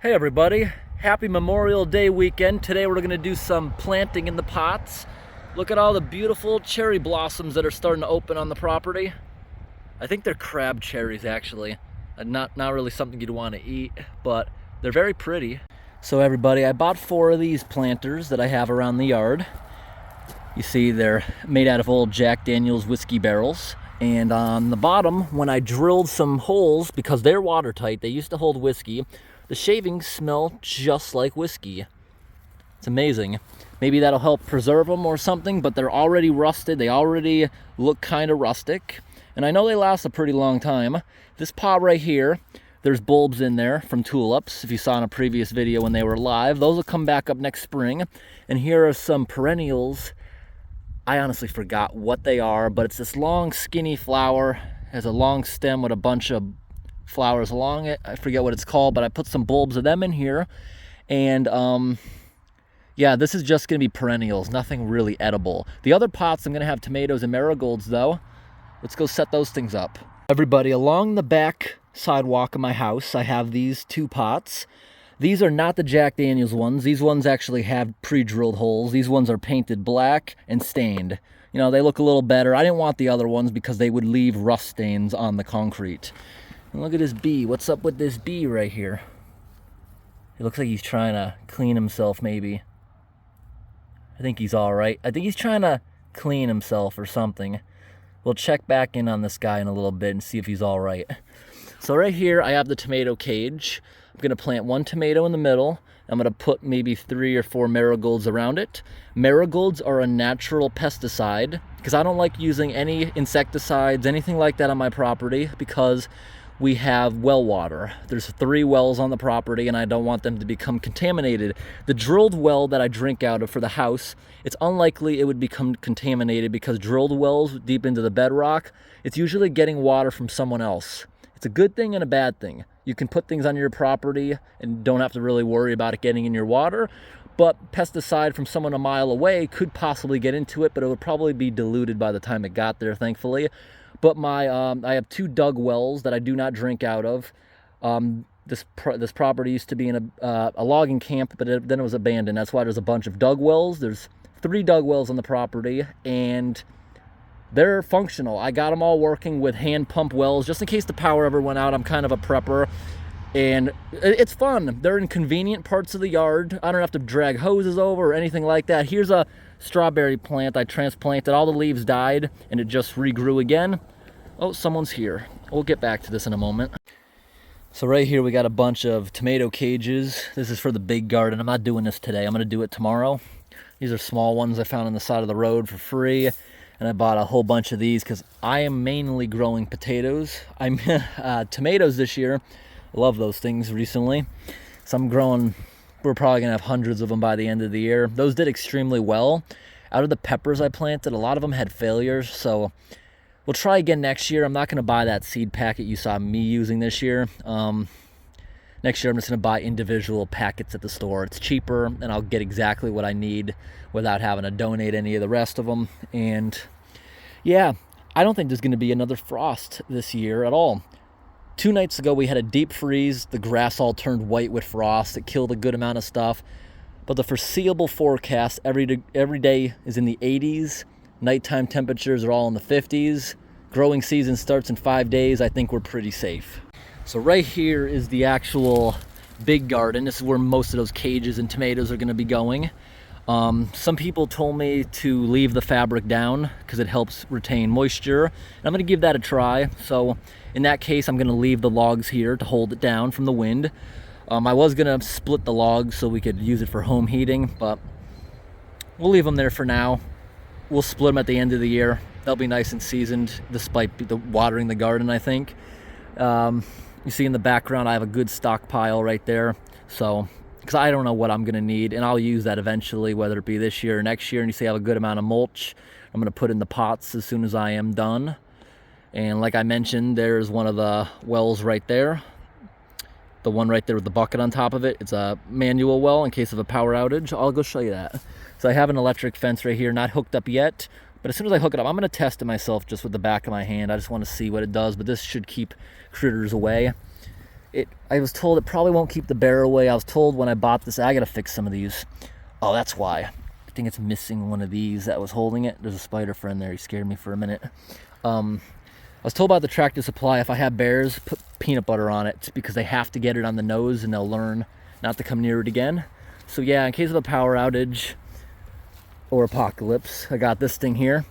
Hey everybody, happy Memorial Day weekend. Today we're going to do some planting in the pots. Look at all the beautiful cherry blossoms that are starting to open on the property. I think they're crab cherries actually. Not really something you'd want to eat, but they're very pretty. So everybody, I bought 4 of these planters that I have around the yard. You see they're made out of old Jack Daniel's whiskey barrels. And on the bottom, when I drilled some holes, because they're watertight, they used to hold whiskey, the shavings smell just like whiskey. It's amazing. Maybe that'll help preserve them or something, but they're already rusted. They already look kind of rustic. And I know they last a pretty long time. This pot right here, there's bulbs in there from tulips. If you saw in a previous video when they were live, those will come back up next spring. And here are some perennials. I honestly forgot what they are, but it's this long skinny flower. It has a long stem with a bunch of flowers along it. I forget what it's called, but I put some bulbs of them in here. And yeah, this is just gonna be perennials, nothing really edible. The other pots, I'm gonna have tomatoes and marigolds though. Let's go set those things up. Everybody, along the back sidewalk of my house, I have these 2 pots. These are not the Jack Daniel's ones. These ones actually have pre-drilled holes. These ones are painted black and stained. You know, they look a little better. I didn't want the other ones because they would leave rust stains on the concrete. And look at this bee. What's up with this bee right here? It looks like he's trying to clean himself, maybe. I think he's all right. I think he's trying to clean himself or something. We'll check back in on this guy in a little bit and see if he's all right. So right here, I have the tomato cage. I'm gonna plant 1 tomato in the middle. I'm gonna put maybe 3 or 4 marigolds around it. Marigolds are a natural pesticide because I don't like using any insecticides, anything like that on my property because we have well water. There's 3 wells on the property and I don't want them to become contaminated. The drilled well that I drink out of for the house, it's unlikely it would become contaminated because drilled wells deep into the bedrock, it's usually getting water from someone else. It's a good thing and a bad thing. You can put things on your property and don't have to really worry about it getting in your water, but pesticide from someone a mile away could possibly get into it, but it would probably be diluted by the time it got there, thankfully. But I have 2 dug wells that I do not drink out of. This property used to be in a logging camp, but then it was abandoned. That's why there's a bunch of dug wells. There's 3 dug wells on the property, and they're functional. I got them all working with hand pump wells, just in case the power ever went out. I'm kind of a prepper, and it's fun. They're in convenient parts of the yard. I don't have to drag hoses over or anything like that. Here's a strawberry plant I transplanted. All the leaves died and it just regrew again. Oh, someone's here. We'll get back to this in a moment. So right here we got a bunch of tomato cages. This is for the big garden. I'm not doing this today. I'm gonna do it tomorrow. These are small ones I found on the side of the road for free, and I bought a whole bunch of these because I am mainly growing potatoes. I'm tomatoes this year. I love those things recently. So I'm growing, we're probably gonna have hundreds of them by the end of the year. Those did extremely well. Out of the peppers I planted, a lot of them had failures, so we'll try again next year. I'm not gonna buy that seed packet you saw me using this year. Next year I'm just gonna buy individual packets at the store. It's cheaper and I'll get exactly what I need without having to donate any of the rest of them. And yeah, I don't think there's gonna be another frost this year at all. 2 nights ago we had a deep freeze. The grass all turned white with frost. It killed a good amount of stuff. But the foreseeable forecast every day is in the 80s. Nighttime temperatures are all in the 50s. Growing season starts in 5 days. I think we're pretty safe. So right here is the actual big garden. This is where most of those cages and tomatoes are gonna be going. Some people told me to leave the fabric down because it helps retain moisture. And I'm gonna give that a try. So in that case, I'm gonna leave the logs here to hold it down from the wind. I was gonna split the logs so we could use it for home heating, but we'll leave them there for now. We'll split them at the end of the year. They'll be nice and seasoned despite the watering the garden, I think. You see in the background, I have a good stockpile right there. So, because I don't know what I'm gonna need, and I'll use that eventually, whether it be this year or next year. And you see I have a good amount of mulch. I'm gonna put in the pots as soon as I am done. And like I mentioned, there's one of the wells right there. The one right there with the bucket on top of it. It's a manual well in case of a power outage. I'll go show you that. So I have an electric fence right here, not hooked up yet. But as soon as I hook it up, I'm gonna test it myself just with the back of my hand. I just wanna see what it does, but this should keep critters away. I was told it probably won't keep the bear away. I was told when I bought this, I gotta fix some of these. Oh, that's why. I think it's missing one of these that was holding it. There's a spider friend there. He scared me for a minute. I was told by the Tractor Supply, if I have bears, put peanut butter on it because they have to get it on the nose and they'll learn not to come near it again. So yeah, in case of a power outage or apocalypse, I got this thing here,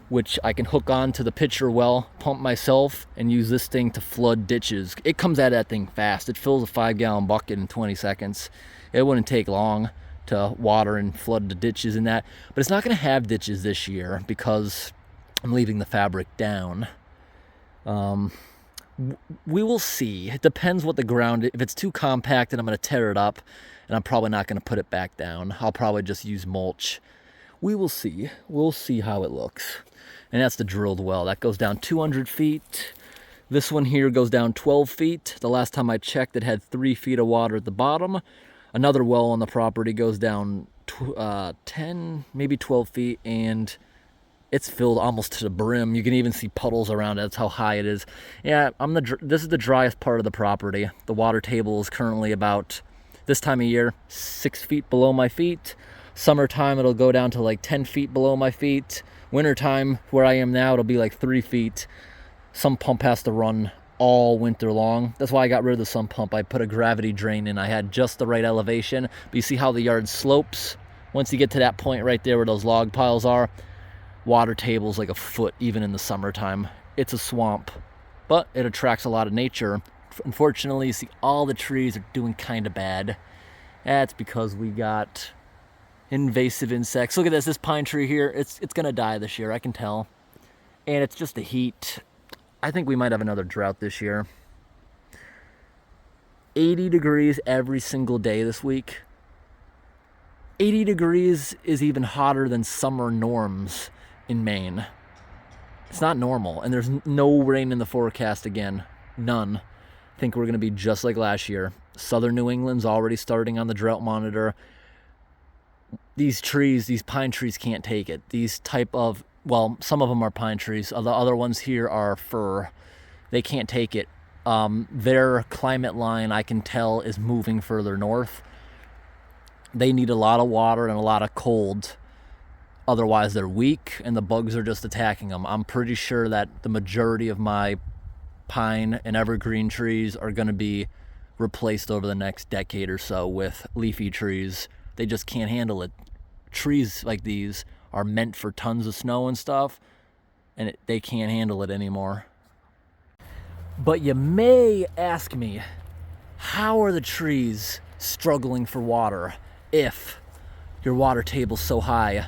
which I can hook on to the pitcher well, pump myself, and use this thing to flood ditches. It comes out of that thing fast. It fills a 5-gallon bucket in 20 seconds. It wouldn't take long to water and flood the ditches in that. But it's not gonna have ditches this year because I'm leaving the fabric down. We will see. It depends what the ground, if it's too compacted, I'm gonna tear it up, and I'm probably not gonna put it back down. I'll probably just use mulch. We will see. We'll see how it looks. And that's the drilled well. That goes down 200 feet. This one here goes down 12 feet. The last time I checked, it had 3 feet of water at the bottom. Another well on the property goes down 10, maybe 12 feet, and it's filled almost to the brim. You can even see puddles around it. That's how high it is. Yeah, this is the driest part of the property. The water table is currently about, this time of year, 6 feet below my feet. Summertime, it'll go down to like 10 feet below my feet. Wintertime, where I am now, it'll be like 3 feet. Some pump has to run all winter long. That's why I got rid of the sump pump. I put a gravity drain in. I had just the right elevation. But you see how the yard slopes? Once you get to that point right there where those log piles are, water table's like a foot even in the summertime. It's a swamp, but it attracts a lot of nature. Unfortunately, you see all the trees are doing kind of bad. That's because we got invasive insects. Look at this pine tree here. It's gonna die this year, I can tell. And it's just the heat. I think we might have another drought this year. 80 degrees every single day this week. 80 degrees is even hotter than summer norms in Maine. It's not normal, and there's no rain in the forecast again. None. I think we're gonna be just like last year. Southern New England's already starting on the drought monitor. These trees, these pine trees can't take it. These type of, well, some of them are pine trees. The other ones here are fir. They can't take it. Their climate line, I can tell, is moving further north. They need a lot of water and a lot of cold. Otherwise, they're weak, and the bugs are just attacking them. I'm pretty sure that the majority of my pine and evergreen trees are going to be replaced over the next decade or so with leafy trees. They just can't handle it. Trees like these are meant for tons of snow and stuff, and they can't handle it anymore. But you may ask me, how are the trees struggling for water if your water table's so high?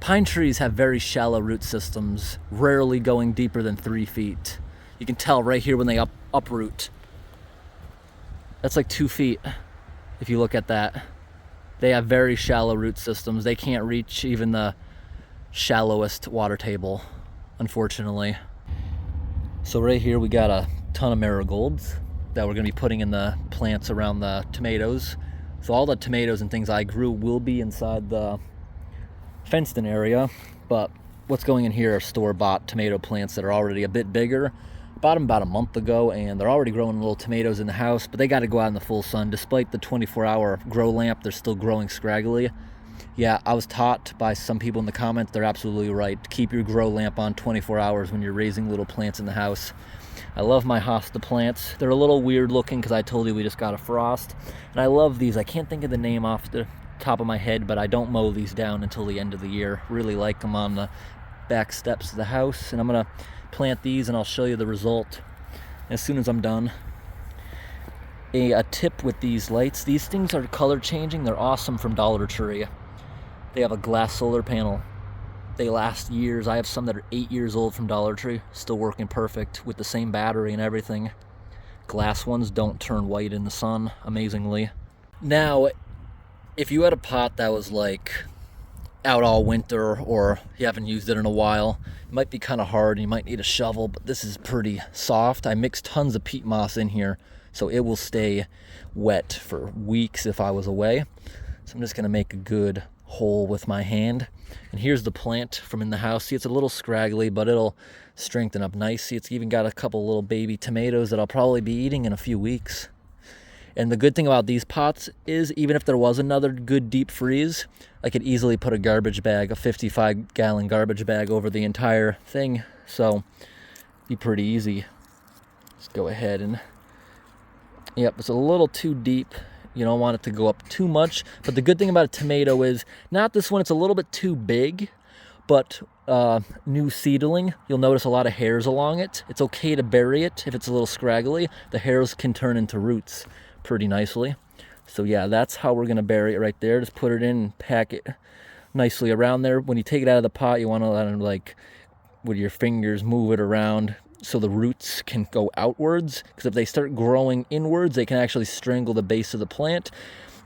Pine trees have very shallow root systems, rarely going deeper than 3 feet. You can tell right here when they uproot. That's like 2 feet, if you look at that. They have very shallow root systems. They can't reach even the shallowest water table, unfortunately. So right here we got a ton of marigolds that we're gonna be putting in the plants around the tomatoes. So all the tomatoes and things I grew will be inside the fenced-in area, but what's going in here are store-bought tomato plants that are already a bit bigger. Bought them about a month ago, and they're already growing little tomatoes in the house, but they got to go out in the full sun. Despite the 24-hour grow lamp, they're still growing scraggly. Yeah, I was taught by some people in the comments, they're absolutely right. Keep your grow lamp on 24 hours when you're raising little plants in the house. I love my hosta plants. They're a little weird looking because I told you we just got a frost. And I love these. I can't think of the name off the top of my head, but I don't mow these down until the end of the year. Really like them on the back steps of the house, and I'm gonna plant these and I'll show you the result as soon as I'm done. A tip with these lights, these things are color changing. They're awesome from Dollar Tree. They have a glass solar panel. They last years. I have some that are 8 years old from Dollar Tree, still working perfect with the same battery and everything. Glass ones don't turn white in the sun, amazingly. Now, if you had a pot that was like out all winter, or you haven't used it in a while, it might be kind of hard and you might need a shovel, but this is pretty soft. I mixed tons of peat moss in here, so it will stay wet for weeks if I was away. So I'm just gonna make a good hole with my hand. And here's the plant from in the house. See, it's a little scraggly, but it'll strengthen up nice. See, it's even got a couple little baby tomatoes that I'll probably be eating in a few weeks. And the good thing about these pots is even if there was another good deep freeze, I could easily put a garbage bag, a 55-gallon garbage bag over the entire thing. So be pretty easy. Let's go ahead and, yep, it's a little too deep. You don't want it to go up too much. But the good thing about a tomato is, not this one, it's a little bit too big, but new seedling, you'll notice a lot of hairs along it. It's okay to bury it if it's a little scraggly. The hairs can turn into roots pretty nicely. So yeah, that's how we're gonna bury it right there. Just put it in and pack it nicely around there. When you take it out of the pot, you want to let it, like, with your fingers, move it around so the roots can go outwards, because if they start growing inwards, they can actually strangle the base of the plant.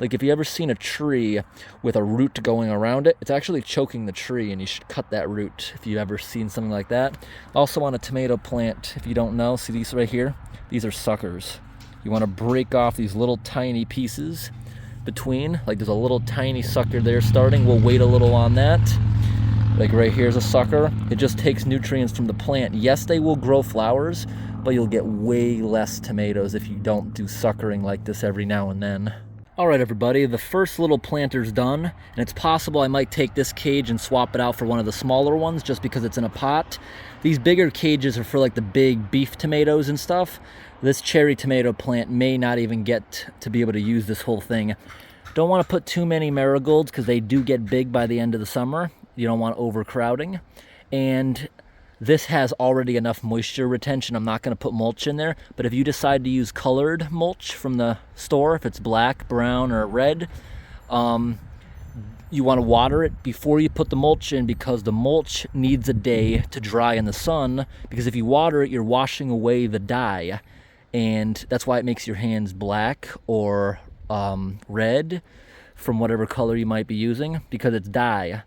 Like, if you ever seen a tree with a root going around it, it's actually choking the tree, and you should cut that root if you've ever seen something like that. Also on a tomato plant, if you don't know, see these right here? These are suckers. You want to break off these little tiny pieces between, like there's a little tiny sucker there starting. We'll wait a little on that. Like right here's a sucker. It just takes nutrients from the plant. Yes, they will grow flowers, but you'll get way less tomatoes if you don't do suckering like this every now and then. All right, everybody, the first little planter's done, and it's possible I might take this cage and swap it out for one of the smaller ones just because it's in a pot. These bigger cages are for like the big beef tomatoes and stuff. This cherry tomato plant may not even get to be able to use this whole thing. Don't want to put too many marigolds because they do get big by the end of the summer. You don't want overcrowding. And this has already enough moisture retention. I'm not going to put mulch in there, but if you decide to use colored mulch from the store, if it's black, brown, or red, you want to water it before you put the mulch in, because the mulch needs a day to dry in the sun, because if you water it, you're washing away the dye, and that's why it makes your hands black or red from whatever color you might be using, because it's dye.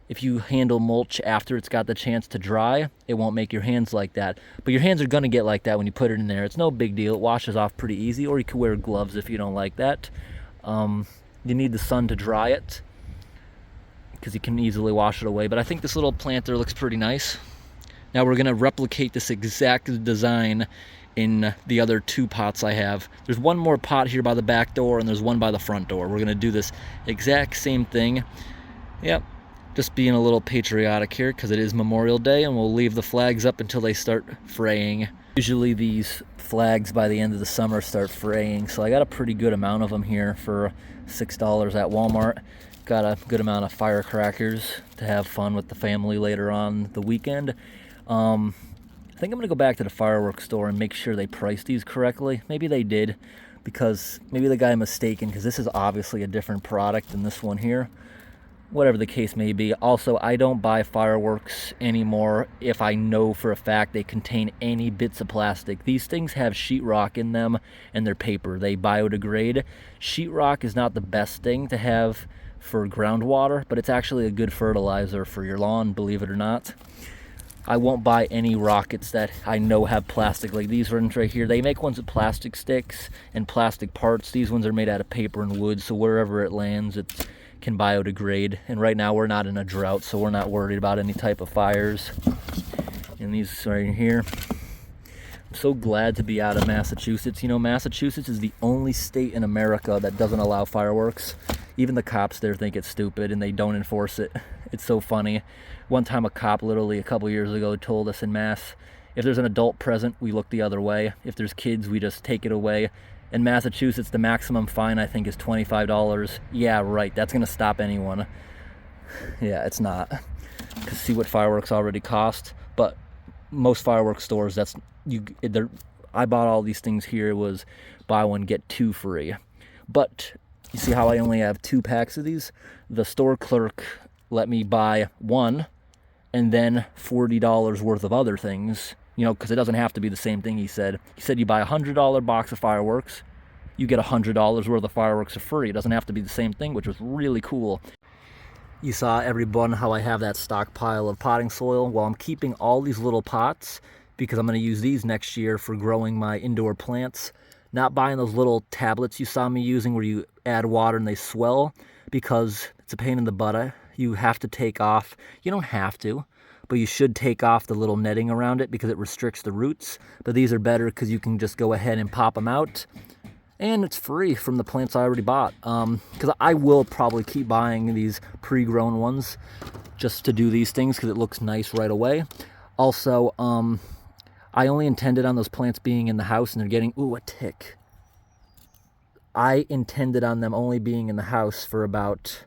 If you handle mulch after it's got the chance to dry, it won't make your hands like that. But your hands are going to get like that when you put it in there. It's no big deal. It washes off pretty easy, or you could wear gloves if you don't like that. You need the sun to dry it, because you can easily wash it away. But I think this little planter looks pretty nice. Now we're going to replicate this exact design in the other two pots I have. There's one more pot here by the back door, and there's one by the front door. We're going to do this exact same thing. Yep. Just being a little patriotic here because it is Memorial Day, and we'll leave the flags up until they start fraying. Usually these flags by the end of the summer start fraying, so I got a pretty good amount of them here for $6 at Walmart. Got a good amount of firecrackers to have fun with the family later on the weekend. I think I'm going to go back to the fireworks store and make sure they priced these correctly. Maybe they did, because maybe the guy mistaken, because this is obviously a different product than this one here. Whatever the case may be. Also, I don't buy fireworks anymore if I know for a fact they contain any bits of plastic. These things have sheetrock in them, and they're paper. They biodegrade. Sheetrock is not the best thing to have for groundwater, but it's actually a good fertilizer for your lawn, believe it or not. I won't buy any rockets that I know have plastic, like these ones right here. They make ones with plastic sticks and plastic parts. These ones are made out of paper and wood, so wherever it lands, it can biodegrade. And right now we're not in a drought, so we're not worried about any type of fires. And these right here, I'm so glad to be out of Massachusetts. You know, Massachusetts is the only state in America that doesn't allow fireworks. Even the cops there think it's stupid, and they don't enforce it. It's so funny. One time a cop literally a couple years ago told us in Mass, if there's an adult present, we look the other way. If there's kids, we just take it away. In Massachusetts, the maximum fine, I think, is $25. Yeah, right. That's going to stop anyone. Yeah, it's not. Because see what fireworks already cost. But most fireworks stores, I bought all these things here. It was buy one, get two free. But you see how I only have 2 packs of these? The store clerk let me buy one and then $40 worth of other things. You know, because it doesn't have to be the same thing, he said. He said you buy a $100 box of fireworks, you get $100 worth of fireworks for free. It doesn't have to be the same thing, which was really cool. You saw everyone how I have that stockpile of potting soil. Well, I'm keeping all these little pots because I'm going to use these next year for growing my indoor plants. Not buying those little tablets you saw me using where you add water and they swell, because it's a pain in the butt. You have to take off, you don't have to, but you should take off the little netting around it because it restricts the roots. But these are better because you can just go ahead and pop them out. And it's free from the plants I already bought. Because I will probably keep buying these pre-grown ones just to do these things because it looks nice right away. Also, I only intended on those plants being in the house and they're getting, ooh, a tick. I intended on them only being in the house for about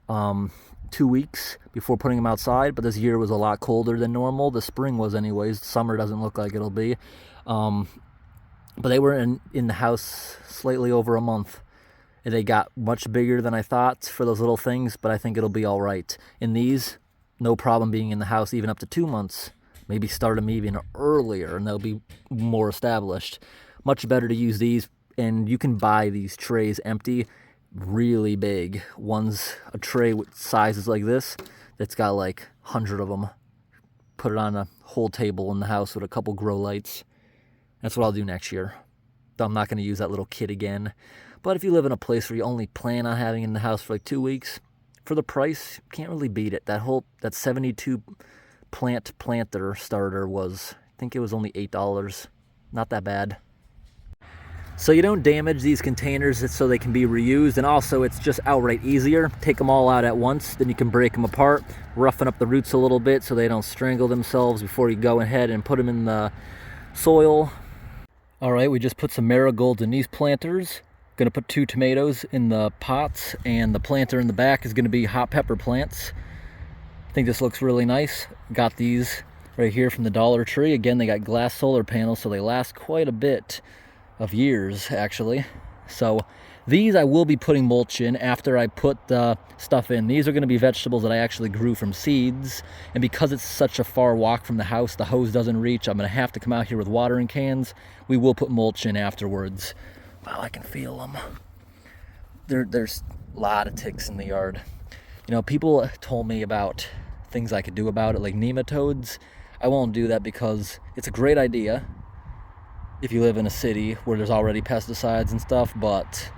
2 weeks before putting them outside, but this year was a lot colder than normal. The spring was anyways. Summer doesn't look like it'll be. But they were in the house slightly over a month. And they got much bigger than I thought for those little things, but I think it'll be all right. In these, no problem being in the house even up to 2 months. Maybe start them even earlier and they'll be more established. Much better to use these, and you can buy these trays empty, really big. One's a tray with sizes like this that's got like 100 of them. Put it on a whole table in the house with a couple grow lights. That's what I'll do next year. I'm not going to use that little kit again. But if you live in a place where you only plan on having it in the house for like 2 weeks, for the price, you can't really beat it. That 72 planter starter was, I think it was only $8. Not that bad. So you don't damage these containers so they can be reused, and also it's just outright easier. Take them all out at once, then you can break them apart, roughen up the roots a little bit so they don't strangle themselves before you go ahead and put them in the soil. All right, we just put some marigolds in these planters. Gonna put 2 tomatoes in the pots, and the planter in the back is gonna be hot pepper plants. I think this looks really nice. Got these right here from the Dollar Tree. Again, they got glass solar panels, so they last quite a bit of years, actually. So these I will be putting mulch in after I put the stuff in. These are going to be vegetables that I actually grew from seeds, and because it's such a far walk from the house, the hose doesn't reach, I'm going to have to come out here with watering cans. We will put mulch in afterwards. Wow, I can feel them. There's a lot of ticks in the yard. You know, people told me about things I could do about it, like nematodes. I won't do that because it's a great idea if you live in a city where there's already pesticides and stuff, but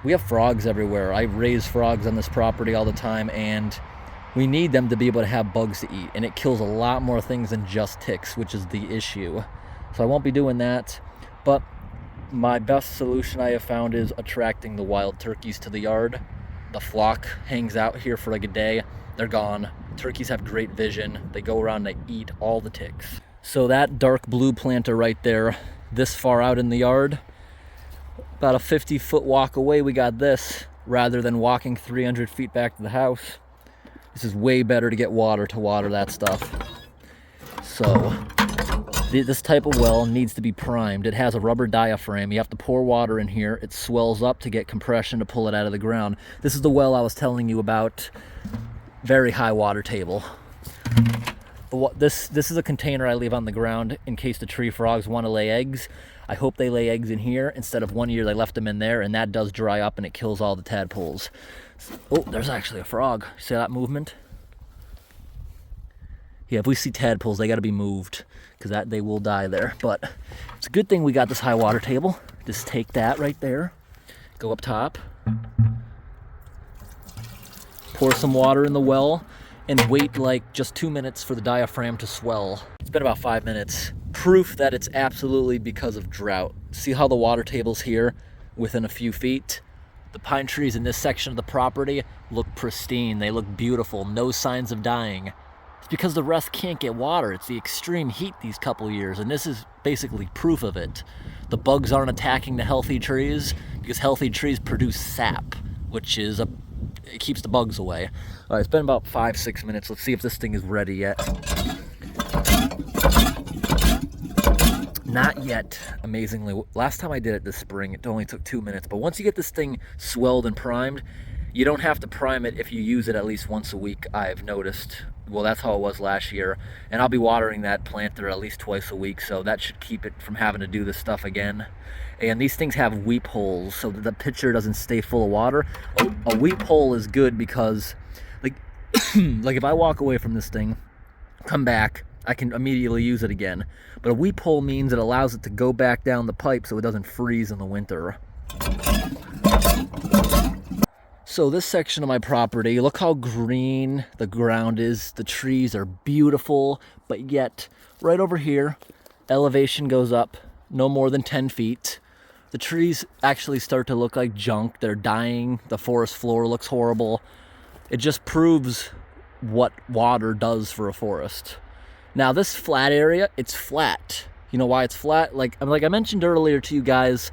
we have frogs everywhere. I raise frogs on this property all the time, and we need them to be able to have bugs to eat, and it kills a lot more things than just ticks, which is the issue. So I won't be doing that, but my best solution I have found is attracting the wild turkeys to the yard. The flock hangs out here for like a day, they're gone. Turkeys have great vision. They go around and they eat all the ticks. So that dark blue planter right there, this far out in the yard, about a 50-foot walk away, we got this, rather than walking 300 feet back to the house. This is way better to get water to water that stuff. So this type of well needs to be primed. It has a rubber diaphragm. You have to pour water in here. It swells up to get compression to pull it out of the ground. This is the well I was telling you about. Very high water table. This is a container I leave on the ground in case the tree frogs want to lay eggs. I hope they lay eggs in here instead of one year they left them in there, and that does dry up and it kills all the tadpoles. Oh, there's actually a frog. See that movement? Yeah, if we see tadpoles, they got to be moved because they will die there. But it's a good thing we got this high water table. Just take that right there, go up top, pour some water in the well, and wait like just 2 minutes for the diaphragm to swell. It's been about 5 minutes. Proof that it's absolutely because of drought. See how the water table's here within a few feet? The pine trees in this section of the property look pristine. They look beautiful. No signs of dying. It's because the rest can't get water. It's the extreme heat these couple years, and this is basically proof of it. The bugs aren't attacking the healthy trees because healthy trees produce sap, which is it keeps the bugs away. All right, it's been about 5-6 minutes. Let's see if this thing is ready yet. Not yet, amazingly. Last time I did it this spring, it only took 2 minutes. But once you get this thing swelled and primed, you don't have to prime it if you use it at least once a week, I've noticed. Well, that's how it was last year. And I'll be watering that planter at least twice a week, so that should keep it from having to do this stuff again. And these things have weep holes so that the pitcher doesn't stay full of water. A weep hole is good because, like, like if I walk away from this thing, come back, I can immediately use it again. But a weep hole means it allows it to go back down the pipe so it doesn't freeze in the winter. So this section of my property, look how green the ground is. The trees are beautiful, but yet right over here, elevation goes up no more than 10 feet. The trees actually start to look like junk. They're dying. The forest floor looks horrible. It just proves what water does for a forest. Now this flat area, it's flat. You know why it's flat? Like I mentioned earlier to you guys,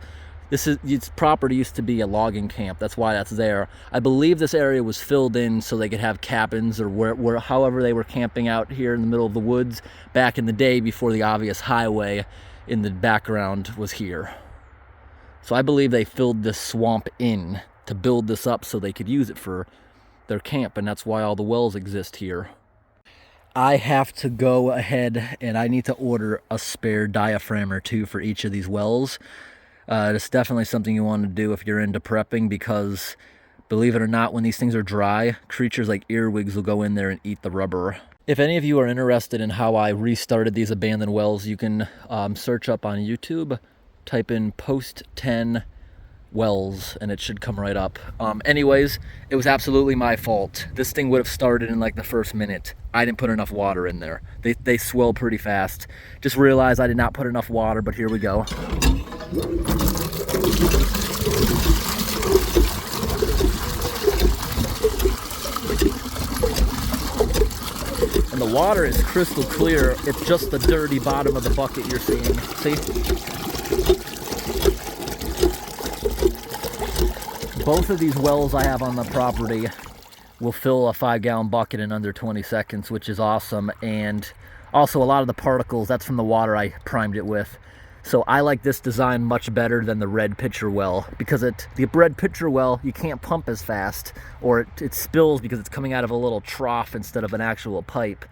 its property used to be a logging camp. That's why that's there. I believe this area was filled in so they could have cabins or where however they were camping out here in the middle of the woods back in the day before the obvious highway in the background was here. So I believe they filled this swamp in to build this up so they could use it for their camp, and that's why all the wells exist here. I have to go ahead and I need to order a spare diaphragm or two for each of these wells. It's definitely something you want to do if you're into prepping, because believe it or not, when these things are dry, creatures like earwigs will go in there and eat the rubber. If any of you are interested in how I restarted these abandoned wells, you can search up on YouTube, type in post 10 wells, and it should come right up. Anyways, it was absolutely my fault. This thing would have started in like the first minute. I didn't put enough water in there. They swell pretty fast. Just realized I did not put enough water, but here we go. And the water is crystal clear. It's just the dirty bottom of the bucket you're seeing. See? Both of these wells I have on the property will fill a 5-gallon bucket in under 20 seconds, which is awesome. And also a lot of the particles, that's from the water I primed it with. So I like this design much better than the red pitcher well, because the red pitcher well, you can't pump as fast, or it spills because it's coming out of a little trough instead of an actual pipe.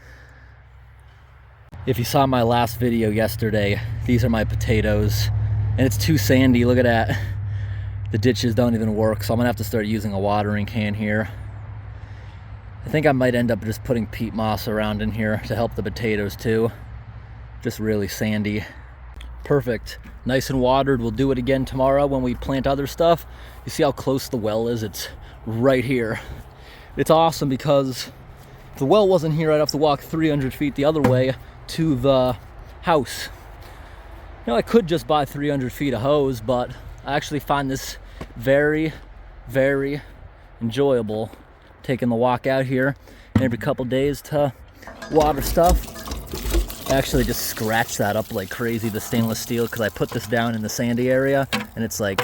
If you saw my last video yesterday, these are my potatoes, and it's too sandy. Look at that. The ditches don't even work, so I'm gonna have to start using a watering can here. I think I might end up just putting peat moss around in here to help the potatoes too. Just really sandy. Perfect. Nice and watered. We'll do it again tomorrow when we plant other stuff. You see how close the well is? It's right here. It's awesome because if the well wasn't here, I'd have to walk 300 feet the other way to the house. You know, I could just buy 300 feet of hose, but I actually find this very, very enjoyable, taking the walk out here every couple days to water stuff. I actually just scratched that up like crazy, the stainless steel, because I put this down in the sandy area and it's like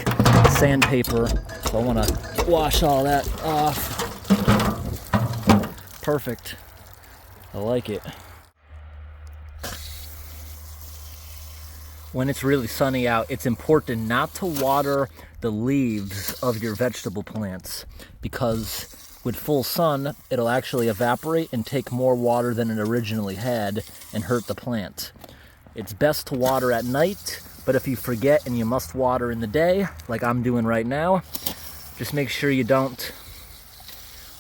sandpaper, so I want to wash all that off. Perfect. I like it. When it's really sunny out, it's important not to water the leaves of your vegetable plants, because with full sun, it'll actually evaporate and take more water than it originally had and hurt the plant. It's best to water at night, but if you forget and you must water in the day, like I'm doing right now, just make sure you don't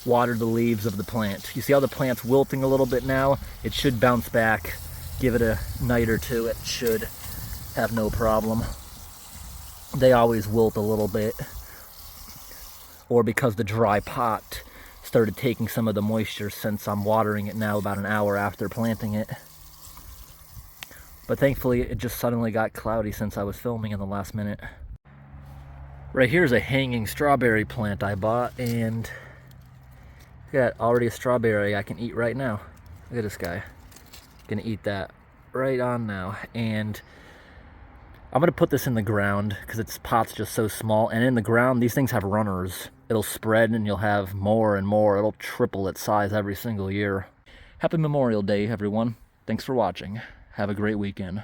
water the leaves of the plant. You see how the plant's wilting a little bit now? It should bounce back. Give it a night or two, it should have no problem. They always wilt a little bit, or because the dry pot started taking some of the moisture since I'm watering it now about an hour after planting it. But thankfully it just suddenly got cloudy since I was filming in the last minute. Right here's a hanging strawberry plant I bought, and got already a strawberry I can eat right now. Look at this guy. Gonna eat that right on now. And I'm gonna put this in the ground because its pot's just so small, and in the ground these things have runners. It'll spread and you'll have more and more. It'll triple its size every single year. Happy Memorial Day, everyone. Thanks for watching. Have a great weekend.